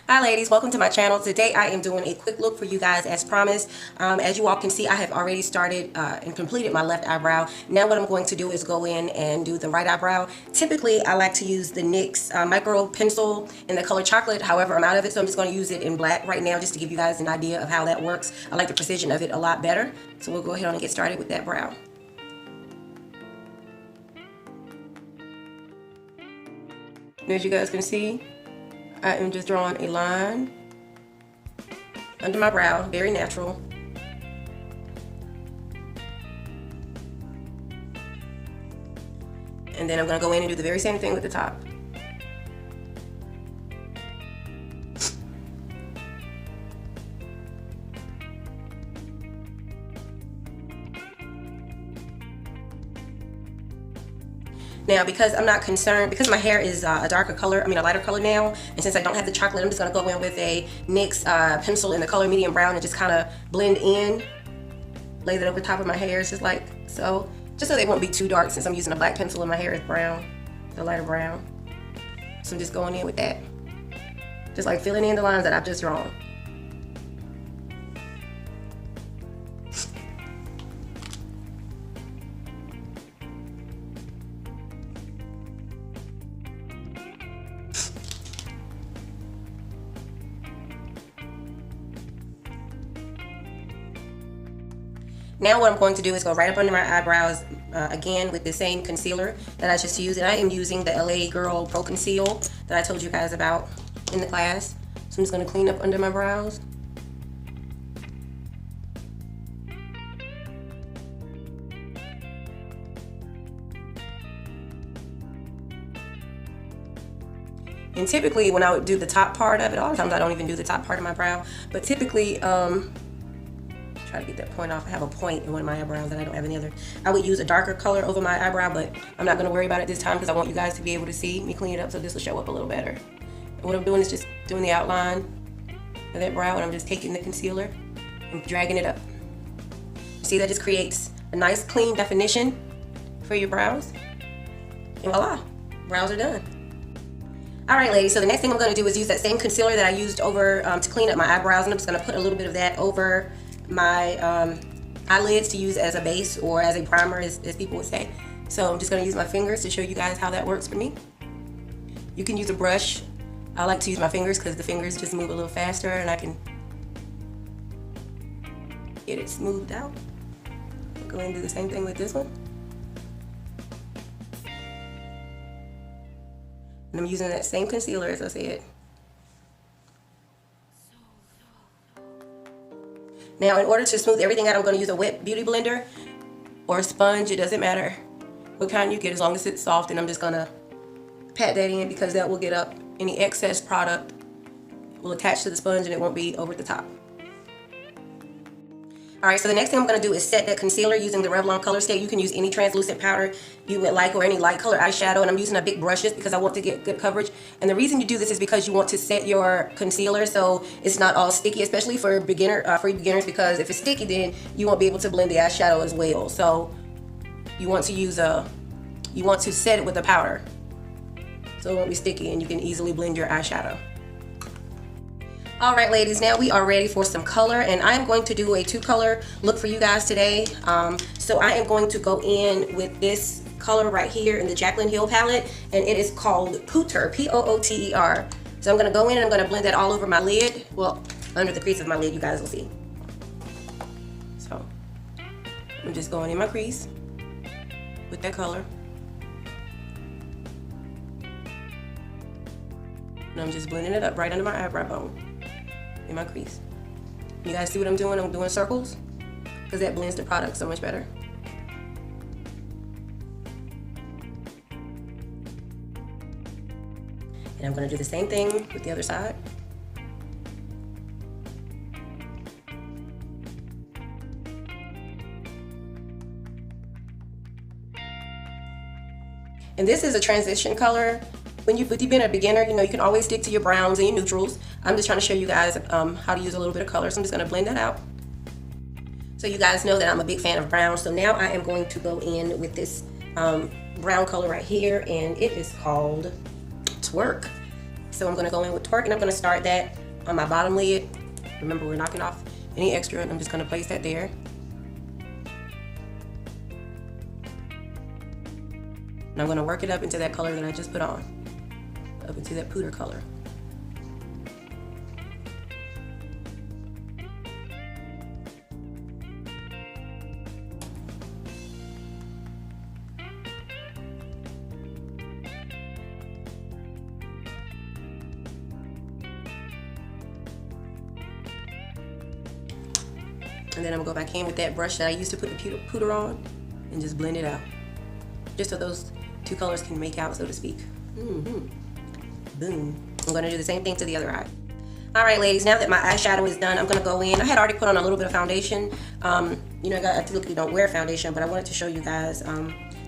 Hi ladies, welcome to my channel. Today I am doing a quick look for you guys as promised. As you all can see, I have already started and completed my left eyebrow. Now what I'm going to do is go in and do the right eyebrow. Typically I like to use the NYX micro pencil in the color chocolate. However, I'm out of it, so I'm just going to use it in black right now just to give you guys an idea of how that works. I like the precision of it a lot better. So we'll go ahead and get started with that brow. And as you guys can see, I am just drawing a line under my brow, very natural. And then I'm going to go in and do the very same thing with the top. Now, because I'm not concerned, because my hair is a lighter color now, and since I don't have the chocolate, I'm just going to go in with a NYX pencil in the color medium brown and just kind of blend in, lay that over top of my hair, just like so, just so they won't be too dark since I'm using a black pencil and my hair is brown, the lighter brown. So I'm just going in with that, just like filling in the lines that I've just drawn. Now what I'm going to do is go right up under my eyebrows again with the same concealer that I just used. And I am using the LA Girl Pro Conceal that I told you guys about in the class. So I'm just going to clean up under my brows. And typically when I would do the top part of it, a lot of times I don't even do the top part of my brow, but typically try to get that point off. I have a point in one of my eyebrows and I don't have any other. I would use a darker color over my eyebrow, but I'm not going to worry about it this time because I want you guys to be able to see me clean it up so this will show up a little better. And what I'm doing is just doing the outline of that brow, and I'm just taking the concealer and dragging it up. See, that just creates a nice clean definition for your brows. And voila, brows are done. Alright ladies, so the next thing I'm going to do is use that same concealer that I used over to clean up my eyebrows, and I'm just going to put a little bit of that over my eyelids to use as a base or as a primer, as people would say. So I'm just going to use my fingers to show you guys how that works for me. You can use a brush. I like to use my fingers because the fingers just move a little faster and I can get it smoothed out. I'll go ahead and do the same thing with this one. And I'm using that same concealer as I said. Now, in order to smooth everything out, I'm going to use a wet beauty blender or a sponge. It doesn't matter what kind you get as long as it's soft. And I'm just going to pat that in because that will get up any excess product. It will attach to the sponge and it won't be over the top. Alright, so the next thing I'm going to do is set that concealer using the Revlon Color Stay. You can use any translucent powder you would like or any light color eyeshadow, and I'm using a big brush just because I want to get good coverage. And the reason you do this is because you want to set your concealer so it's not all sticky, especially for beginners, because if it's sticky then you won't be able to blend the eyeshadow as well. So you want to set it with a powder so it won't be sticky and you can easily blend your eyeshadow. Alright ladies, now we are ready for some color, and I am going to do a two-color look for you guys today. So I am going to go in with this color right here in the Jaclyn Hill palette, and it is called Pooter, P-O-O-T-E-R. So I'm going to go in and I'm going to blend that all over my lid. Well, under the crease of my lid, you guys will see. So I'm just going in my crease with that color. And I'm just blending it up right under my eyebrow bone in my crease. You guys see what I'm doing? I'm doing circles because that blends the product so much better. And I'm going to do the same thing with the other side. And this is a transition color. With you being a beginner, you know, you can always stick to your browns and your neutrals. I'm just trying to show you guys how to use a little bit of color. So I'm just going to blend that out. So you guys know that I'm a big fan of brown. So now I am going to go in with this brown color right here, and it is called Twerk. So I'm gonna go in with Twerk, and I'm gonna start that on my bottom lid. Remember, we're knocking off any extra, and I'm just gonna place that there. And I'm gonna work it up into that color that I just put on, up into that pooter color. And then I'm gonna go back in with that brush that I used to put the pooter on and just blend it out. Just so those two colors can make out, so to speak. Boom. I'm gonna do the same thing to the other eye. All right, ladies, now that my eyeshadow is done, I'm gonna go in. I had already put on a little bit of foundation. You know, I typically don't wear foundation, but I wanted to show you guys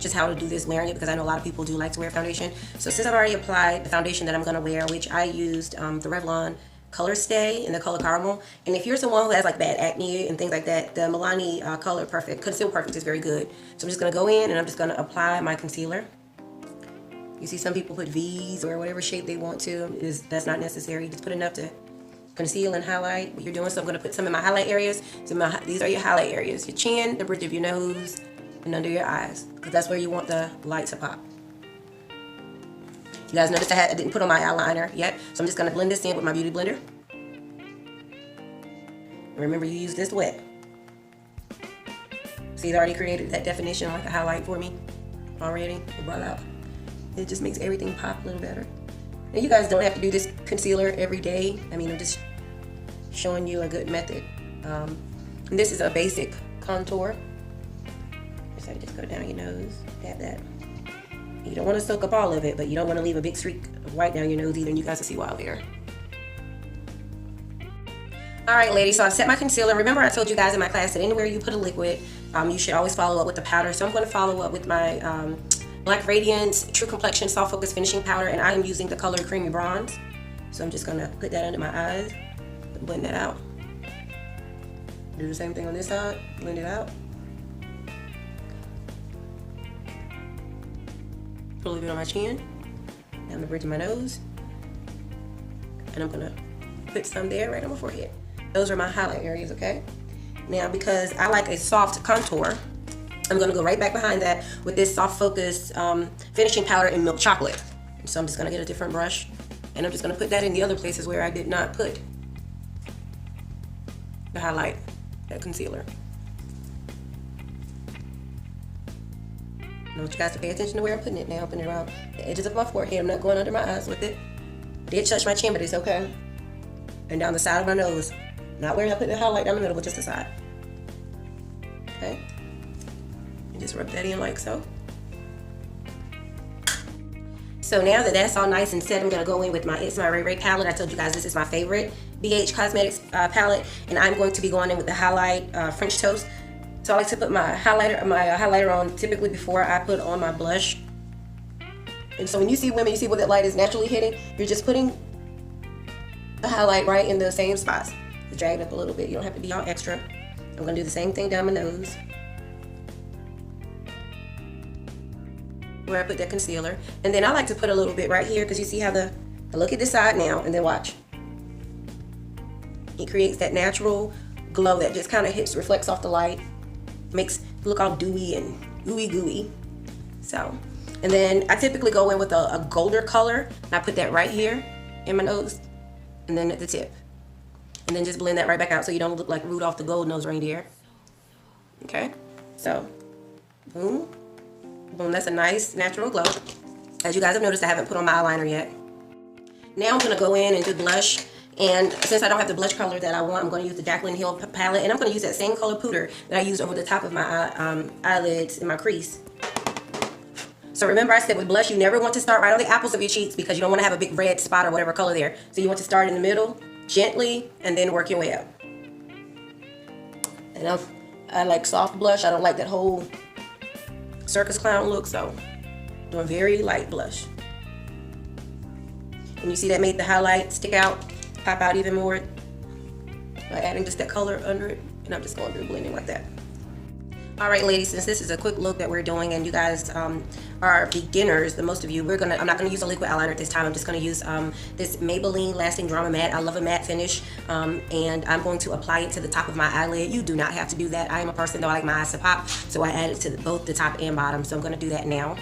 just how to do this wearing it, because I know a lot of people do like to wear foundation. So since I've already applied the foundation that I'm gonna wear, which I used the Revlon Color Stay in the color Caramel. And if you're someone who has like bad acne and things like that, the Milani Color Perfect, Conceal Perfect is very good. So I'm just gonna go in and I'm just gonna apply my concealer. You see some people put V's or whatever shape they want to. That's not necessary. Just put enough to conceal and highlight what you're doing. So I'm gonna put some in my highlight areas. So these are your highlight areas: your chin, the bridge of your nose, and under your eyes, because that's where you want the light to pop. You guys noticed I didn't put on my eyeliner yet, so I'm just gonna blend this in with my beauty blender. Remember, you use this wet. See, it already created that definition, like a highlight for me already. It brought out. It just makes everything pop a little better. And you guys don't have to do this concealer every day. I mean, I'm just showing you a good method. And this is a basic contour. So just go down your nose, add that. You don't want to soak up all of it, but you don't want to leave a big streak of white down your nose either, and you guys will see why later. All right, ladies, so I've set my concealer. Remember, I told you guys in my class that anywhere you put a liquid, you should always follow up with the powder. So I'm going to follow up with my Black Radiance True Complexion Soft Focus Finishing Powder, and I am using the color Creamy Bronze. So I'm just going to put that under my eyes and blend that out. Do the same thing on this side, blend it out. Put a little bit on my chin, down the bridge of my nose, and I'm gonna put some there right on my forehead. Those are my highlight areas, okay? Now, because I like a soft contour, I'm gonna go right back behind that with this Soft Focus finishing powder in Milk Chocolate. So I'm just gonna get a different brush, and I'm just gonna put that in the other places where I did not put the highlight, that concealer. I want you guys to pay attention to where I'm putting it now. I'm putting it around the edges of my forehead. I'm not going under my eyes with it. I did touch my chin, but it's okay. And down the side of my nose. Not where I put the highlight down the middle, but just the side. Okay? And just rub that in like so. So now that that's all nice and set, I'm going to go in with my It's My Ray Ray palette. I told you guys this is my favorite BH Cosmetics palette. And I'm going to be going in with the highlight French Toast. So I like to put my highlighter on typically before I put on my blush. And so when you see women, you see where that light is naturally hitting, you're just putting the highlight right in the same spots. Just drag it up a little bit. You don't have to be all extra. I'm gonna do the same thing down my nose, where I put that concealer. And then I like to put a little bit right here, because you see how I look at this side now, and then watch. It creates that natural glow that just kind of reflects off the light. Makes it look all dewy and gooey. So, and then I typically go in with a golder color, and I put that right here in my nose, and then at the tip, and then just blend that right back out so you don't look like Rudolph the Gold-Nosed Reindeer. Okay, so boom, boom. That's a nice natural glow. As you guys have noticed, I haven't put on my eyeliner yet. Now I'm gonna go in and do blush. And since I don't have the blush color that I want, I'm going to use the Jaclyn Hill palette. And I'm going to use that same color pooter that I used over the top of my eyelids in my crease. So remember, I said with blush, you never want to start right on the apples of your cheeks, because you don't want to have a big red spot or whatever color there. So you want to start in the middle, gently, and then work your way up. And I like soft blush. I don't like that whole circus clown look, so I'm doing very light blush. And you see that made the highlight stick out, pop out even more by adding just that color under it. And I'm just going through blending like that. All right, ladies, since this is a quick look that we're doing and you guys are beginners, the most of you, I'm not gonna use a liquid eyeliner at this time. I'm just gonna use this Maybelline Lasting Drama Matte. I love a matte finish, and I'm going to apply it to the top of my eyelid. You do not have to do that. I am a person that I like my eyes to pop, so I add it to both the top and bottom. So I'm gonna do that now.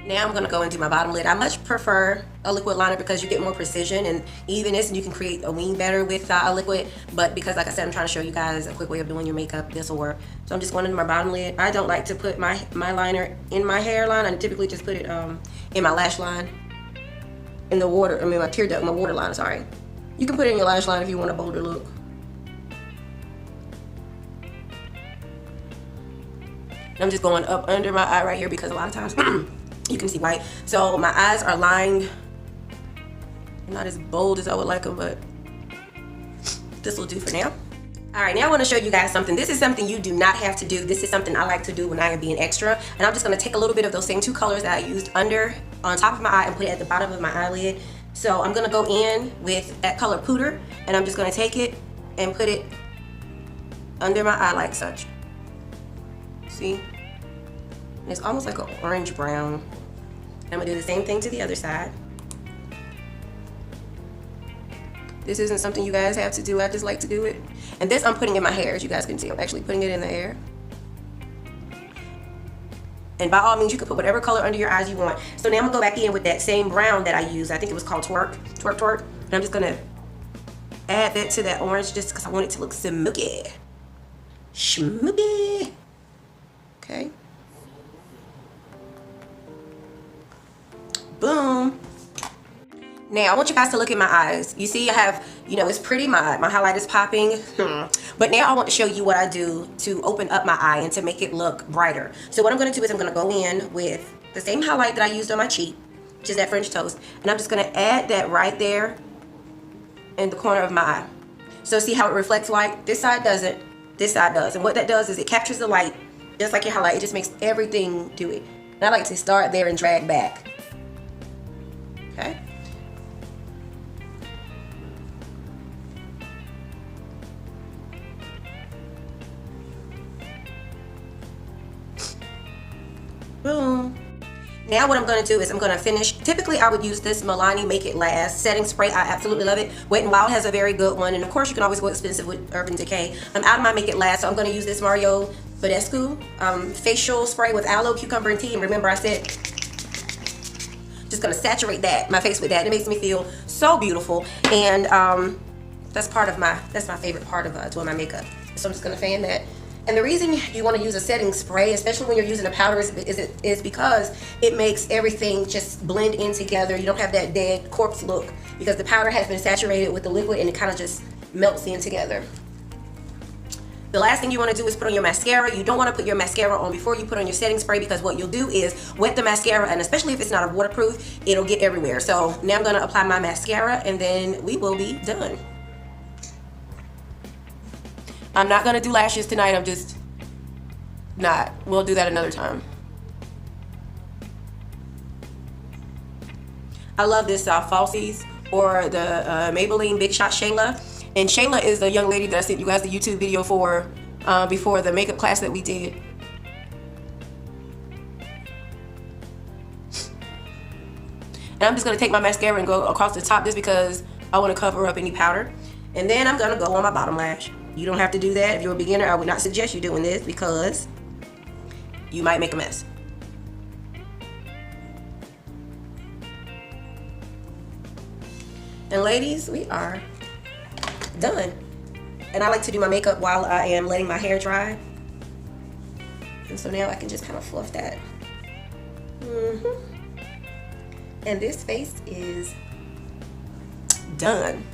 Now I'm going to go and do my bottom lid. I much prefer a liquid liner because you get more precision and evenness, and you can create a wing better with a liquid. But because, like I said, I'm trying to show you guys a quick way of doing your makeup, this will work. So I'm just going into my bottom lid. I don't like to put my liner in my hairline. I typically just put it in my lash line, in the water, my tear duct, my waterline, sorry. You can put it in your lash line if you want a bolder look. I'm just going up under my eye right here because a lot of times you can see white. So my eyes are lined. Not as bold as I would like them, but this will do for now. All right, now I want to show you guys something. This is something you do not have to do. This is something I like to do when I am being extra. And I'm just going to take a little bit of those same two colors that I used on top of my eye and put it at the bottom of my eyelid. So I'm going to go in with that color Pooter, and I'm just going to take it and put it under my eye like such. See? And it's almost like an orange brown. I'm gonna do the same thing to the other side. This isn't something you guys have to do. I just like to do it. And this I'm putting in my hair, as you guys can see. I'm actually putting it in the hair. And by all means, you can put whatever color under your eyes you want. So now I'm gonna go back in with that same brown that I used. I think it was called Twerk. And I'm just gonna add that to that orange just because I want it to look smoky. Smoky. Okay. Boom. Now I want you guys to look at my eyes. You see I have, it's pretty, my highlight is popping. But now I want to show you what I do to open up my eye and to make it look brighter. So what I'm going to do is I'm going to go in with the same highlight that I used on my cheek, which is that French toast. And I'm just going to add that right there in the corner of my eye. So see how it reflects light? This side doesn't, this side does. And what that does is it captures the light just like your highlight. It just makes everything do it. And I like to start there and drag back. Okay. Boom. Now what I'm going to do is I'm going to finish. Typically I would use this Milani Make It Last setting spray. I absolutely love it. Wet n Wild has a very good one, and of course you can always go expensive with Urban Decay. I'm out of my Make It Last, so I'm going to use this Mario Badescu facial spray with aloe, cucumber, and tea. And remember I said just gonna saturate my face with that. It makes me feel so beautiful, and that's my favorite part of doing my makeup. So I'm just gonna fan that. And the reason you want to use a setting spray, especially when you're using a powder, is because it makes everything just blend in together. You don't have that dead corpse look because the powder has been saturated with the liquid and it kind of just melts in together. The last thing you want to do is put on your mascara. You don't want to put your mascara on before you put on your setting spray, because what you'll do is wet the mascara, and especially if it's not a waterproof, it'll get everywhere. So now I'm going to apply my mascara and then we will be done. I'm not going to do lashes tonight. I'm just not. We'll do that another time. I love this Falsies or the Maybelline Big Shot Shayla. And Shayla is the young lady that I sent you guys the YouTube video for before the makeup class that we did. And I'm just going to take my mascara and go across the top just because I want to cover up any powder. And then I'm going to go on my bottom lash. You don't have to do that. If you're a beginner, I would not suggest you doing this because you might make a mess. And ladies, we are done. And I like to do my makeup while I am letting my hair dry. And so now I can just kind of fluff that. And this face is done.